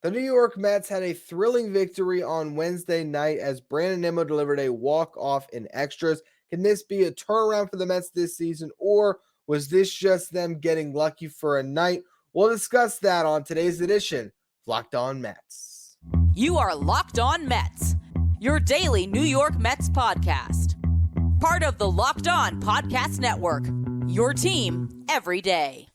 The New York Mets had a thrilling victory on Wednesday night as Brandon Nimmo delivered a walk-off in extras. Can this be a turnaround for the Mets this season, or was this just them getting lucky for a night? We'll discuss that on today's edition of Locked On Mets. You are Locked On Mets, your daily New York Mets podcast. Part of the Locked On Podcast Network, your team every day.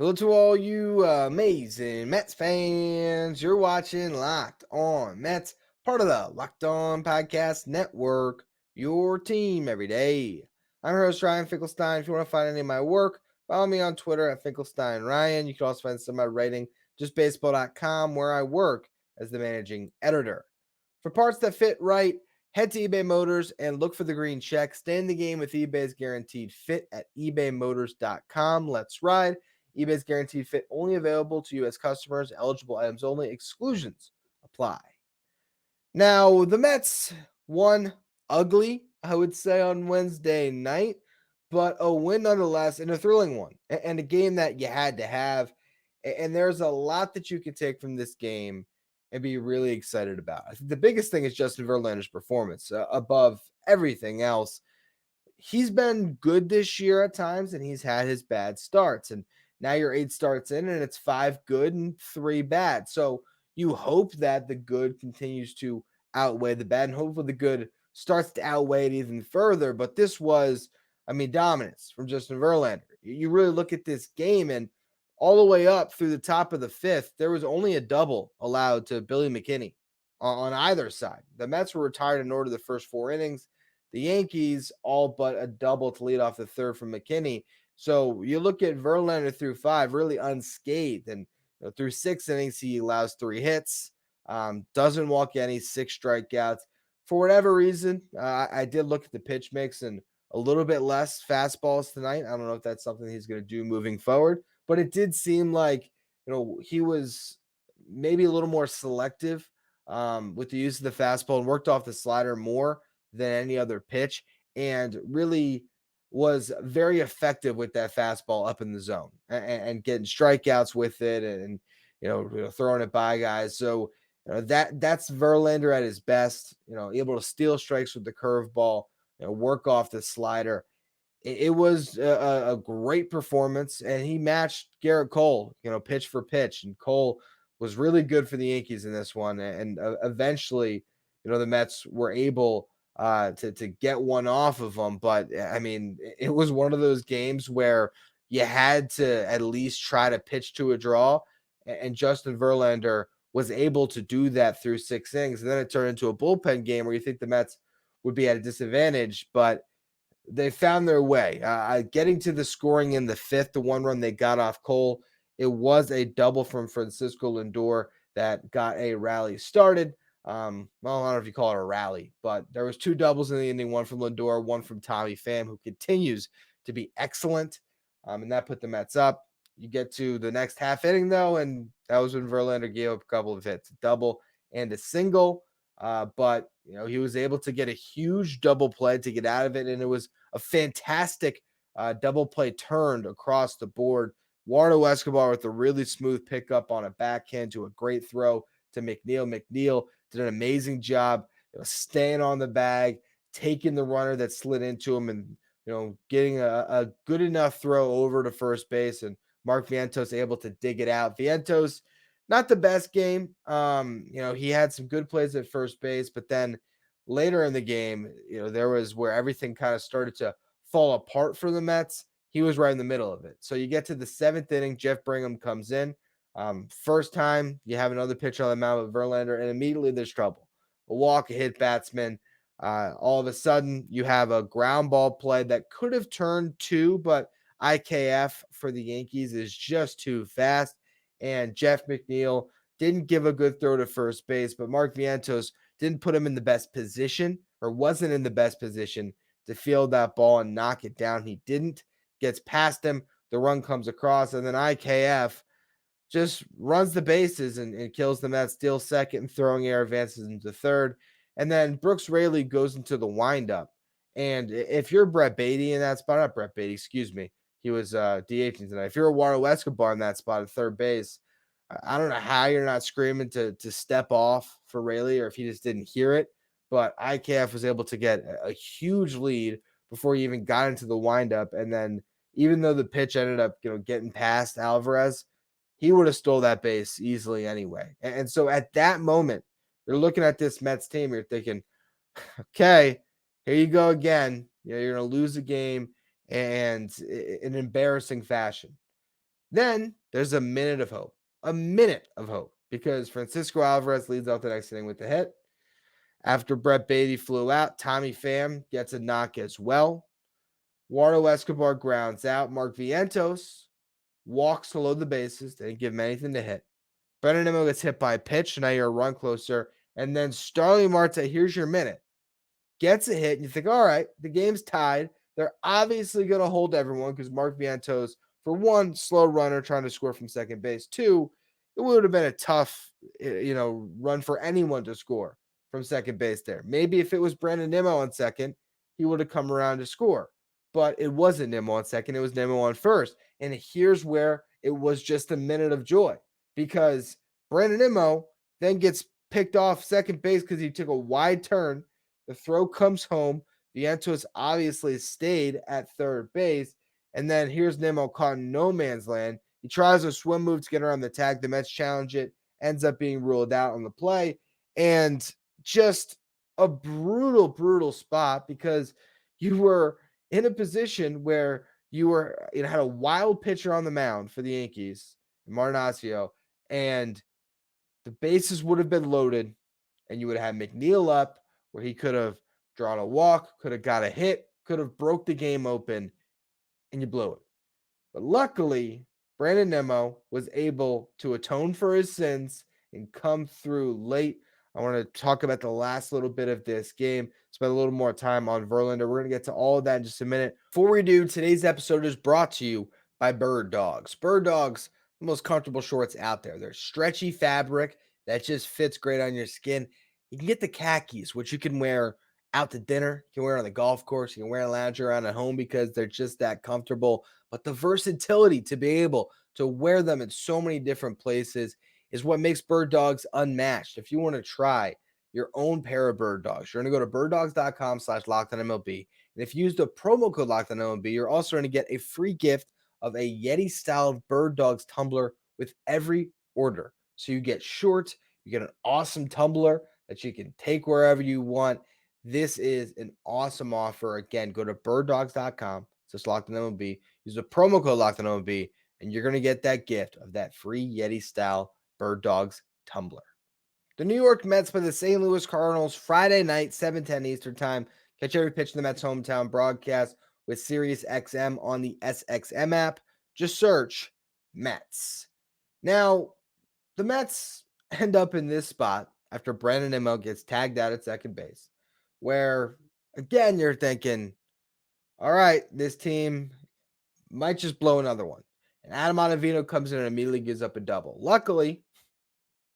Hello to all you amazing Mets fans. You're watching Locked On Mets, part of the Locked On Podcast Network, your team every day. I'm your host, Ryan Finkelstein. If you want to find any of my work, follow me on Twitter at FinkelsteinRyan. You can also find some of my writing, justbaseball.com, where I work as the managing editor. For parts that fit right, head to eBay Motors and look for the green check. Stay in the game with eBay's guaranteed fit at ebaymotors.com. Let's ride. eBay's guaranteed fit only available to U.S. customers. Eligible items only. Exclusions apply. Now, the Mets won ugly, I would say, on Wednesday night, but a win nonetheless and a thrilling one, and a game that you had to have. And there's a lot that you can take from this game and be really excited about. I think the biggest thing is Justin Verlander's performance above everything else. He's been good this year at times, and he's had his bad starts. And now you're 8 starts in, and it's 5 good and 3 bad. So you hope that the good continues to outweigh the bad, and hopefully the good starts to outweigh it even further. But this was, dominance from Justin Verlander. You really look at this game, and all the way up through the top of the 5th, there was only a double allowed to Billy McKinney on either side. The Mets were retired in order the first 4 innings. The Yankees all but a double to lead off the 3rd from McKinney. So you look at Verlander through 5, really unscathed. And through 6 innings, he allows 3 hits, doesn't walk any, 6 strikeouts. For whatever reason, I did look at the pitch mix and a little bit less fastballs tonight. I don't know if that's something he's going to do moving forward, but it did seem like, he was maybe a little more selective with the use of the fastball and worked off the slider more than any other pitch, and really was very effective with that fastball up in the zone and getting strikeouts with it, and throwing it by guys. So that's Verlander at his best. Able to steal strikes with the curveball, work off the slider. It was a great performance, and he matched Gerrit Cole, pitch for pitch, and Cole was really good for the Yankees in this one. And eventually, the Mets were able to get one off of them. But it was one of those games where you had to at least try to pitch to a draw, and Justin Verlander was able to do that through 6 innings. And then it turned into a bullpen game where you think the Mets would be at a disadvantage, but they found their way. Getting to the scoring in the 5th, the 1 run they got off Cole, it was a double from Francisco Lindor that got a rally started. Well, I don't know if you call it a rally, but there was 2 doubles in the inning, 1 from Lindor, 1 from Tommy Pham, who continues to be excellent, and that put the Mets up. You get to the next half inning, though, and that was when Verlander gave up a couple of hits, a double and a single, but he was able to get a huge double play to get out of it, and it was a fantastic double play turned across the board. Eduardo Escobar with a really smooth pickup on a backhand to a great throw to McNeil. McNeil did an amazing job, staying on the bag, taking the runner that slid into him, and getting a good enough throw over to first base, and Mark Vientos able to dig it out. Vientos, not the best game. He had some good plays at first base, but then later in the game, there was where everything kind of started to fall apart for the Mets. He was right in the middle of it. So you get to the 7th inning, Jeff Brigham comes in. First time you have another pitcher on the mound with Verlander, and immediately there's trouble. A walk, a hit batsman. All of a sudden, you have a ground ball play that could have turned 2, but IKF for the Yankees is just too fast. And Jeff McNeil didn't give a good throw to first base, but Mark Vientos didn't put him in the best position, or wasn't in the best position to field that ball and knock it down. He didn't. Gets past him. The run comes across, and then IKF just runs the bases and kills the Mets, steals second, and throwing air advances into third. And then Brooks Raley goes into the windup. And if you're Brett Beatty in that spot, not Brett Beatty, excuse me, he was DHing tonight. If you're a Eduardo Escobar in that spot at third base, I don't know how you're not screaming to step off for Raley, or if he just didn't hear it. But IKF was able to get a huge lead before he even got into the windup. And then even though the pitch ended up, getting past Alvarez, he would have stole that base easily anyway. And so at that moment, you're looking at this Mets team, you're thinking, okay, here you go again. You're going to lose a game and in embarrassing fashion. Then there's a minute of hope, because Francisco Alvarez leads out the next inning with the hit. After Brett Beatty flew out, Tommy Pham gets a knock as well. Eduardo Escobar grounds out. Mark Vientos walks to load the bases. They didn't give him anything to hit. Brandon Nimmo gets hit by a pitch. So now you're a run closer. And then Starling Marte, here's your minute, gets a hit. And you think, all right, the game's tied. They're obviously going to hold everyone because Mark Vientos, for one, slow runner trying to score from second base. Two, it would have been a tough, run for anyone to score from second base there. Maybe if it was Brandon Nimmo on second, he would have come around to score. But it wasn't Nimmo on second. It was Nimmo on first. And here's where it was just a minute of joy, because Brandon Nimmo then gets picked off second base because he took a wide turn. The throw comes home. Vientos obviously stayed at third base. And then here's Nimmo caught in no man's land. He tries a swim move to get around the tag. The Mets challenge it, ends up being ruled out on the play. And just a brutal, brutal spot, because you were in a position where you had a wild pitcher on the mound for the Yankees, Martinazio, and the bases would have been loaded, and you would have had McNeil up, where he could have drawn a walk, could have got a hit, could have broke the game open, and you blew it. But luckily, Brandon Nimmo was able to atone for his sins and come through late. I want to talk about the last little bit of this game, spend a little more time on Verlander. We're going to get to all of that in just a minute. Before we do, today's episode is brought to you by Birddogs. Birddogs, the most comfortable shorts out there. They're stretchy fabric that just fits great on your skin. You can get the khakis, which you can wear out to dinner. You can wear on the golf course. You can wear a lounge around at home because they're just that comfortable. But the versatility to be able to wear them in so many different places is what makes Birddogs unmatched. If you want to try your own pair of Birddogs, you're going to go to birddogs.com/LockedOnMLB. And if you use the promo code LockedOnMLB, you're also going to get a free gift of a Yeti-styled Birddogs tumbler with every order. So you get shorts, you get an awesome tumbler that you can take wherever you want. This is an awesome offer. Again, go to birddogs.com. Just LockedOnMLB. Use the promo code LockedOnMLB, and you're going to get that gift of that free Yeti-style Birddogs tumbler. The New York Mets play the St. Louis Cardinals Friday night, 7:10 Eastern Time. Catch every pitch in the Mets' hometown broadcast with SiriusXM on the SXM app. Just search Mets. Now, the Mets end up in this spot after Brandon Nimmo gets tagged out at second base, where, again, you're thinking, all right, this team might just blow another one. And Adam Ottavino comes in and immediately gives up a double. Luckily,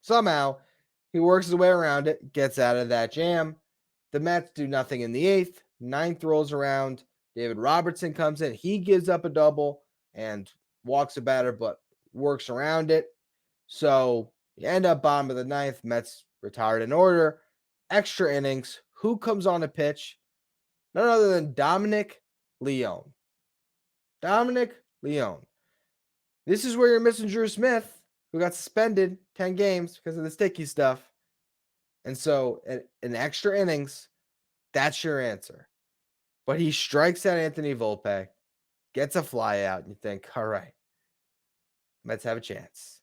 somehow, he works his way around it, gets out of that jam. The Mets do nothing in the eighth. Ninth rolls around. David Robertson comes in. He gives up a double and walks a batter, but works around it. So you end up bottom of the ninth. Mets retired in order. Extra innings. Who comes on to pitch? None other than Dominic Leone. Dominic Leone. This is where you're missing Drew Smith, who got suspended 10 games because of the sticky stuff. And so in extra innings, that's your answer. But he strikes out Anthony Volpe, gets a fly out, and you think, all right, Mets have a chance.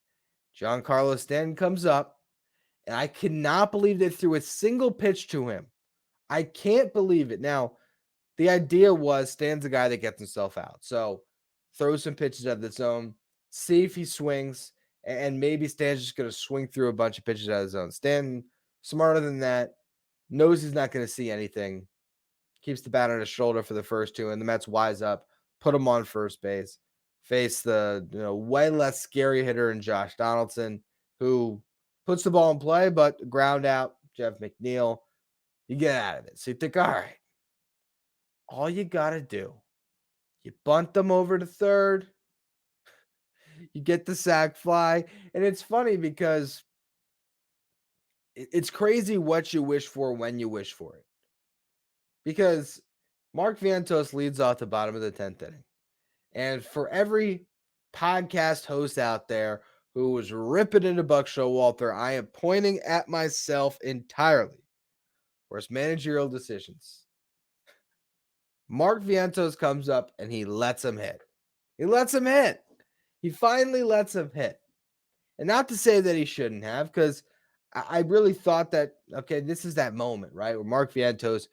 Giancarlo Stanton comes up, and I cannot believe they threw a single pitch to him. I can't believe it. Now, the idea was Stanton's a guy that gets himself out. So throw some pitches out of the zone, see if he swings, and maybe Stanton's just going to swing through a bunch of pitches out of the zone. Stanton, smarter than that, knows he's not going to see anything, keeps the bat on his shoulder for the first two, and the Mets wise up, put him on first base. face the way less scary hitter in Josh Donaldson, who puts the ball in play, but ground out Jeff McNeil. You get out of it. So you think, all you got to do, you bunt them over to third, you get the sac fly. And it's funny because it's crazy what you wish for when you wish for it. Because Mark Vientos leads off the bottom of the 10th inning. And for every podcast host out there who was ripping into Buck Showalter, I am pointing at myself entirely for his managerial decisions. Mark Vientos comes up and he lets him hit. He finally lets him hit. And not to say that he shouldn't have, because I really thought that, okay, this is that moment, right, where Mark Vientos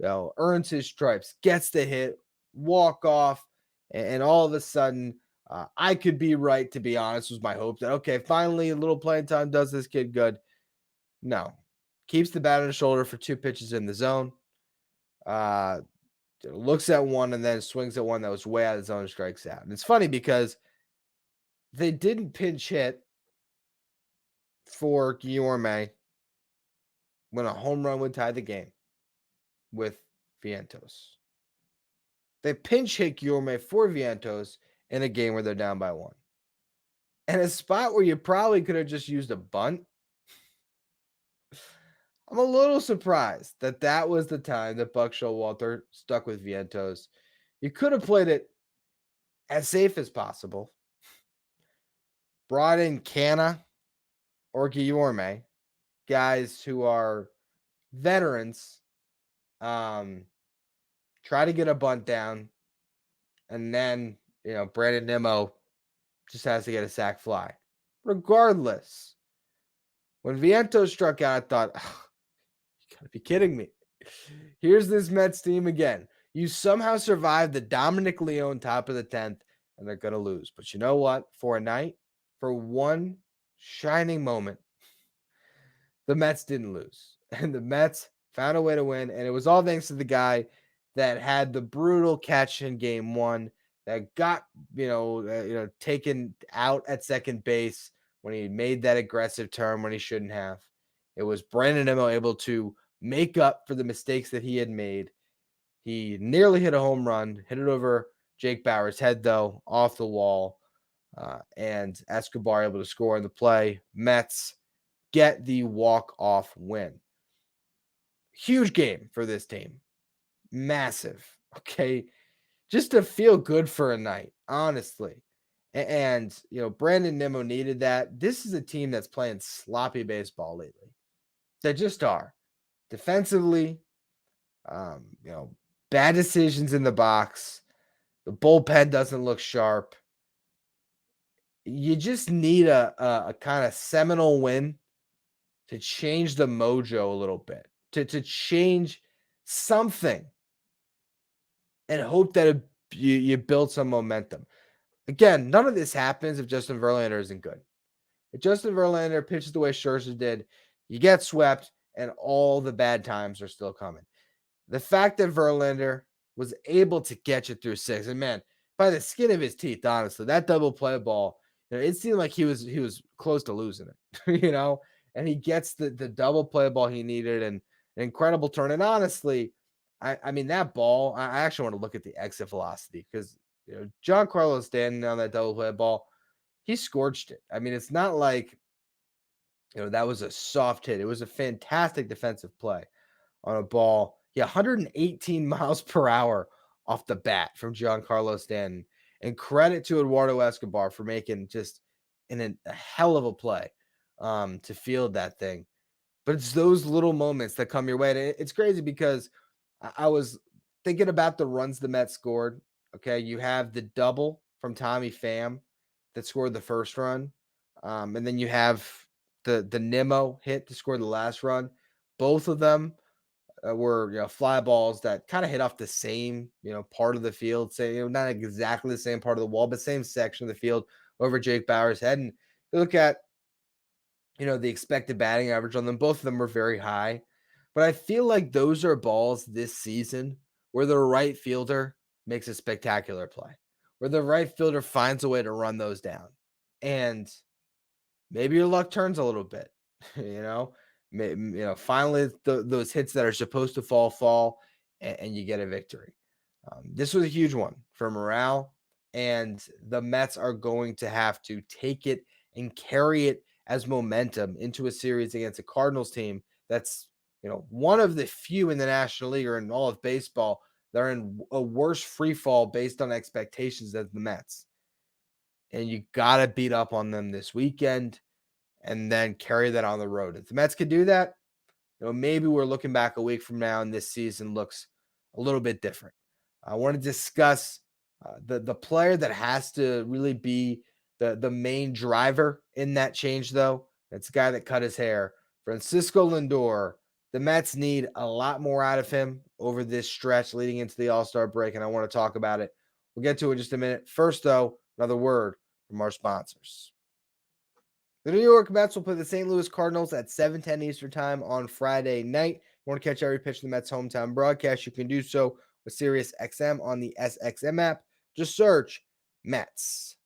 earns his stripes, gets the hit, walk off, and all of a sudden, I could be right, to be honest, was my hope that, okay, finally a little playing time does this kid good. No. Keeps the bat on his shoulder for 2 pitches in the zone. Looks at one and then swings at one that was way out of the zone and strikes out. And it's funny because they didn't pinch hit for Guillorme when a home run would tie the game with Vientos. They pinch hit Guillorme for Vientos in a game where they're down by 1. And a spot where you probably could have just used a bunt. I'm a little surprised that was the time that Buck Showalter stuck with Vientos. You could have played it as safe as possible. Brought in Canna or Guillorme, guys who are veterans. Try to get a bunt down, and then Brandon Nimmo just has to get a sac fly. Regardless, when Vientos struck out, I thought, you gotta be kidding me. Here's this Mets team again. You somehow survived the Dominic Leone top of the 10th, and they're gonna lose. But you know what? For a night, for one shining moment, the Mets didn't lose. And the Mets found a way to win. And it was all thanks to the guy that had the brutal catch in game 1 that got, taken out at second base when he made that aggressive turn when he shouldn't have. It was Brandon Nimmo able to make up for the mistakes that he had made. He nearly hit a home run, hit it over Jake Bauer's head, though, off the wall. And Escobar able to score in the play. Mets get the walk-off win. Huge game for this team. Massive. Okay. Just to feel good for a night, honestly. And, Brandon Nimmo needed that. This is a team that's playing sloppy baseball lately. They just are. Defensively, bad decisions in the box. The bullpen doesn't look sharp. You just need a kind of seminal win to change the mojo a little bit, to change something and hope that you build some momentum. Again, none of this happens if Justin Verlander isn't good. If Justin Verlander pitches the way Scherzer did, you get swept and all the bad times are still coming. The fact that Verlander was able to get you through 6, and man, by the skin of his teeth, honestly, that double play ball, it seemed like he was close to losing it, and he gets the double play ball he needed and an incredible turn. And honestly, I mean, that ball, I actually want to look at the exit velocity because, Giancarlo standing on that double play ball, he scorched it. I mean, it's not like, that was a soft hit. It was a fantastic defensive play on a ball. Yeah, 118 miles per hour off the bat from Giancarlo Stanton. And credit to Eduardo Escobar for making just a hell of a play to field that thing. But it's those little moments that come your way. And it's crazy because I was thinking about the runs the Mets scored. Okay, you have the double from Tommy Pham that scored the first run. And then you have the Nimmo hit to score the last run. Both of them were fly balls that kind of hit off the same part of the field, say not exactly the same part of the wall, but same section of the field over Jake Bauer's head. And you look at the expected batting average on them, both of them were very high. But I feel like those are balls this season where the right fielder makes a spectacular play, where the right fielder finds a way to run those down. And maybe your luck turns a little bit, you know. Finally those hits that are supposed to fall, and you get a victory. This was a huge one for morale, and the Mets are going to have to take it and carry it as momentum into a series against a Cardinals team that's, one of the few in the National League or in all of baseball that are in a worse free fall based on expectations than the Mets. And you got to beat up on them this weekend and then carry that on the road. If the Mets could do that, maybe we're looking back a week from now and this season looks a little bit different. I want to discuss the player that has to really be the main driver in that change, though. That's the guy that cut his hair, Francisco Lindor. The Mets need a lot more out of him over this stretch leading into the All-Star break, and I want to talk about it. We'll get to it in just a minute. First, though, another word from our sponsors. The New York Mets will play the St. Louis Cardinals at 7:10 Eastern Time on Friday night. If you want to catch every pitch of the Mets' hometown broadcast, you can do so with Sirius XM on the SXM app. Just search Mets.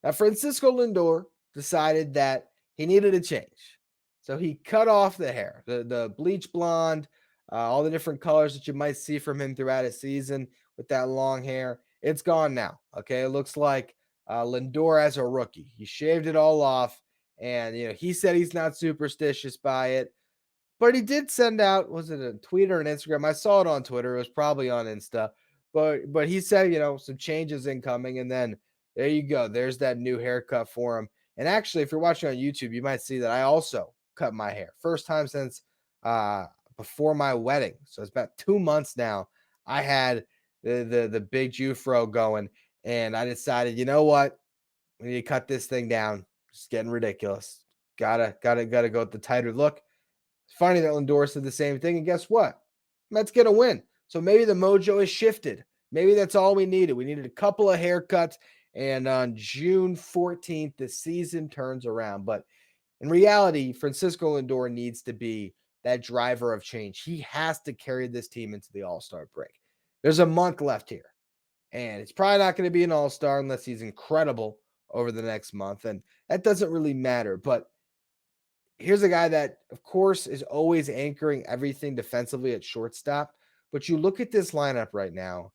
Now, Francisco Lindor decided that he needed a change. So he cut off the hair, the bleach blonde, all the different colors that you might see from him throughout a season with that long hair. It's gone now. Okay. It looks like Lindor as a rookie. He shaved it all off. And, he said he's not superstitious by it. But he did send out, was it a tweet or an Instagram? I saw it on Twitter. It was probably on Insta. But he said, some changes incoming. And then there you go. There's that new haircut for him. And actually, if you're watching on YouTube, you might see that I also cut my hair. First time since before my wedding. So it's about 2 months now. I had the big Jufro going. And I decided, you know what? We need to cut this thing down. It's getting ridiculous. Gotta go with the tighter look. It's funny that Lindor said the same thing, and guess what? Mets get a win. So maybe the mojo has shifted. Maybe that's all we needed. We needed a couple of haircuts, and on June 14th, the season turns around. But in reality, Francisco Lindor needs to be that driver of change. He has to carry this team into the All-Star break. There's a month left here, and it's probably not going to be an All-Star unless he's incredible over the next month, and that doesn't really matter. But here's a guy that, of course, is always anchoring everything defensively at shortstop. But you look at this lineup right now,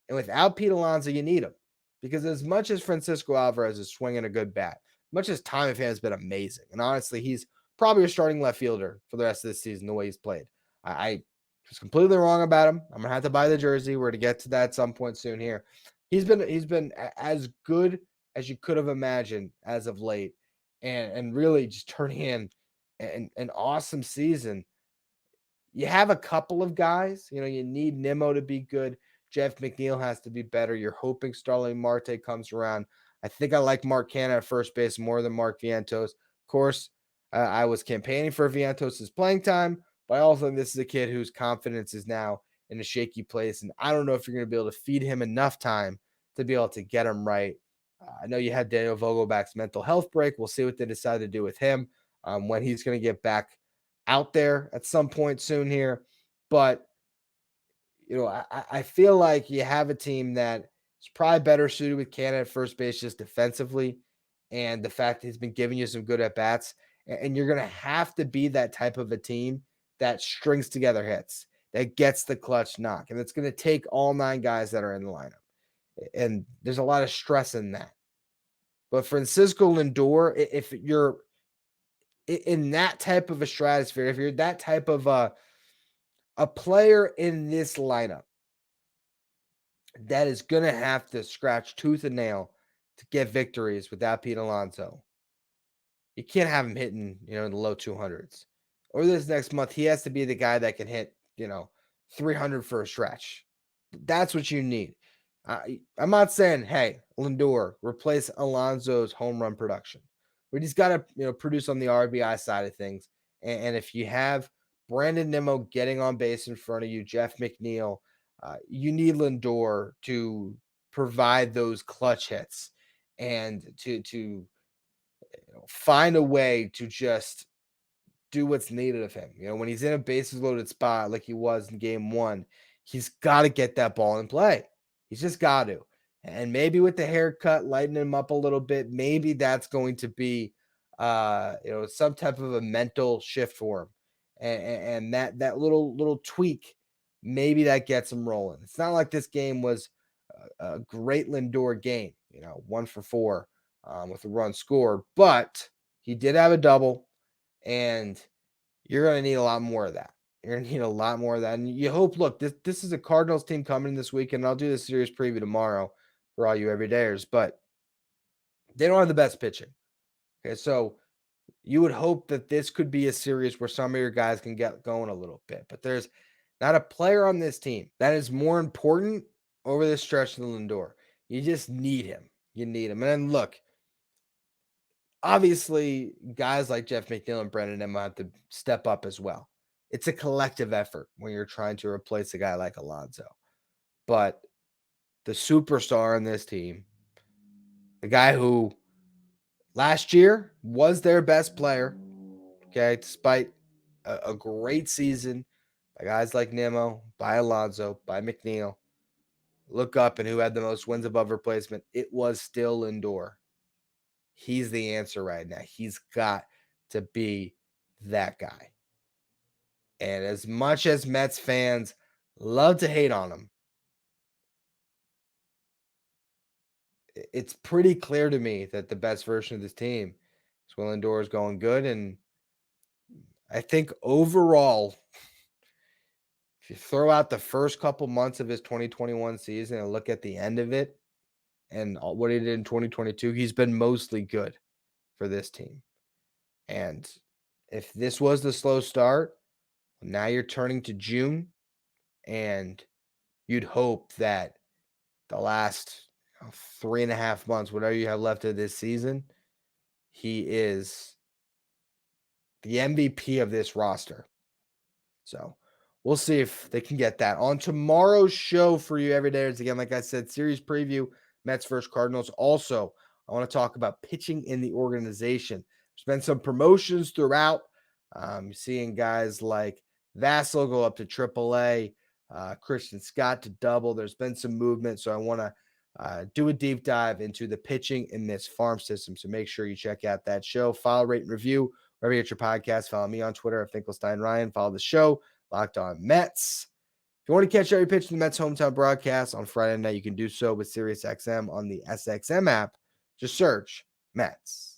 and without Pete Alonso, you need him. Because as much as Francisco Alvarez is swinging a good bat, much as time of him has been amazing, and honestly, he's probably a starting left fielder for the rest of this season, the way he's played. I was completely wrong about him. I'm going to have to buy the jersey. We're going to get to that at some point soon here. He's been as good as you could have imagined as of late, and really just turning in an awesome season. You have a couple of guys, you need Nimmo to be good. Jeff McNeil has to be better. You're hoping Starling Marte comes around. I think I like Mark Canha at first base more than Mark Vientos. Of course, I was campaigning for Vientos' playing time, but I also think this is a kid whose confidence is now in a shaky place, and I don't know if you're going to be able to feed him enough time to be able to get him right. I know you had Daniel Vogelback's mental health break. We'll see what they decide to do with him when he's going to get back out there at some point soon here. But, I feel like you have a team that is probably better suited with Canha at first base just defensively, and the fact that he's been giving you some good at-bats. And you're going to have to be that type of a team that strings together hits, that gets the clutch knock. And it's going to take all 9 guys that are in the lineup. And there's a lot of stress in that. But Francisco Lindor, if you're in that type of a stratosphere, if you're that type of a player in this lineup that is going to have to scratch tooth and nail to get victories without Pete Alonso, you can't have him hitting, in the low 200s. Or this next month, he has to be the guy that can hit, 300 for a stretch. That's what you need. I'm not saying, hey, Lindor, replace Alonso's home run production. But he's got to, produce on the RBI side of things. And if you have Brandon Nimmo getting on base in front of you, Jeff McNeil, you need Lindor to provide those clutch hits and to find a way to just do what's needed of him. When he's in a bases loaded spot like he was in game 1, he's got to get that ball in play. He's just got to. And maybe with the haircut, lighten him up a little bit, maybe that's going to be some type of a mental shift for him. And that little tweak, maybe that gets him rolling. It's not like this game was a great Lindor game, 1 for 4 with a run scored, but he did have a double, and you're going to need a lot more of that. You're going to need a lot more of that. And you hope, look, this is a Cardinals team coming this weekend. I'll do the series preview tomorrow for all you everydayers, but they don't have the best pitching. Okay, so you would hope that this could be a series where some of your guys can get going a little bit, but there's not a player on this team that is more important over this stretch than Lindor. You just need him. You need him. And then look, obviously, guys like Jeff McNeil and Brandon Nimmo have to step up as well. It's a collective effort when you're trying to replace a guy like Alonso. But the superstar on this team, the guy who last year was their best player, okay, despite a great season by guys like Nimmo, by Alonso, by McNeil, look up and who had the most wins above replacement, it was still Lindor. He's the answer right now. He's got to be that guy. And as much as Mets fans love to hate on him, it's pretty clear to me that the best version of this team is when Lindor is going good. And I think overall, if you throw out the first couple months of his 2021 season and look at the end of it and what he did in 2022, he's been mostly good for this team. And if this was the slow start, now you're turning to June, and you'd hope that the last 3.5 months, whatever you have left of this season, he is the MVP of this roster. So we'll see if they can get that. On tomorrow's show for you everydayers, again, like I said, series preview, Mets versus Cardinals. Also, I want to talk about pitching in the organization. There's been some promotions throughout. Seeing guys like Vassell go up to AAA, Christian Scott to double. There's been some movement, so I want to do a deep dive into the pitching in this farm system. So make sure you check out that show. Follow, rate, and review wherever you get your podcast. Follow me on Twitter at Finkelstein Ryan. Follow the show, Locked On Mets. If you want to catch every pitch in the Mets hometown broadcast on Friday night, you can do so with SiriusXM on the SXM app. Just search Mets.